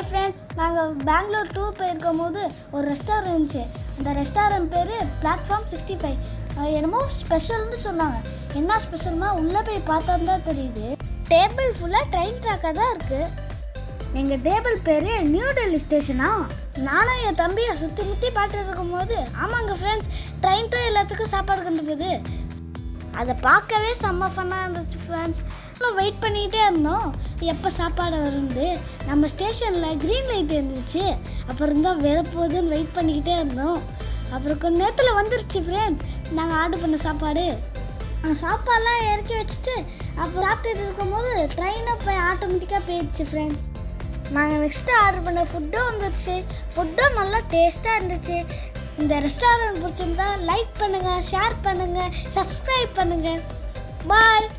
Friends, நாங்கள் Bangalore tour போயிருக்கும்போது ஒரு ரெஸ்டாரண்ட் இருந்துச்சு. அந்த ரெஸ்டாரண்ட் பேர் Restaurant-Bangalore. என்னமோ ஸ்பெஷல்னு சொன்னாங்க. என்ன ஸ்பெஷல்னா உள்ளே போய் பார்த்தா தான் தெரியுது. டேபிள் ஃபுல்லாக ட்ரெயின் ட்ராக்காக தான் இருக்குது. எங்கள் டேபிள் பேர் நியூ டெல்லி ஸ்டேஷனா. நானும் என் தம்பியை சுற்றி முற்றி பார்த்துட்டு இருக்கும்போது ஆமாங்க ஃப்ரெண்ட்ஸ், ட்ரெயின் தான் எல்லாத்துக்கும் சாப்பாடு கொண்டு போகுது. அதை பார்க்கவே செம்ம ஃபன்னாக இருந்துச்சு ஃப்ரெண்ட்ஸ். வெயிட் பண்ணிக்கிட்டே இருந்தோம் எப்போ சாப்பாடு வருது. நம்ம ஸ்டேஷனில் க்ரீன் லைட் இருந்துச்சு. அப்புறம் இருந்தால் வரப்போகுதுன்னு வெயிட் பண்ணிக்கிட்டே இருந்தோம். அப்புறம் கொஞ்சம் நேரத்தில் வந்துருச்சு ஃப்ரெண்ட்ஸ் நாங்கள் ஆர்டர் பண்ண சாப்பாடு. நாங்கள் சாப்பாடெலாம் இறக்கி வச்சுட்டு அப்புறம் சாப்பிட்டுட்டு இருக்கும்போது ட்ரெயினை போய் ஆட்டோமேட்டிக்காக போயிடுச்சு ஃப்ரெண்ட்ஸ். நாங்கள் நெக்ஸ்ட்டு ஆர்டர் பண்ண ஃபுட்டும் வந்துருச்சு. ஃபுட்டும் நல்லா டேஸ்ட்டாக இருந்துச்சு. இந்த ரெஸ்டாரண்ட் பிடிச்சிருந்தா லைக் பண்ணுங்கள், ஷேர் பண்ணுங்கள், சப்ஸ்கிரைப் பண்ணுங்கள். பாய்.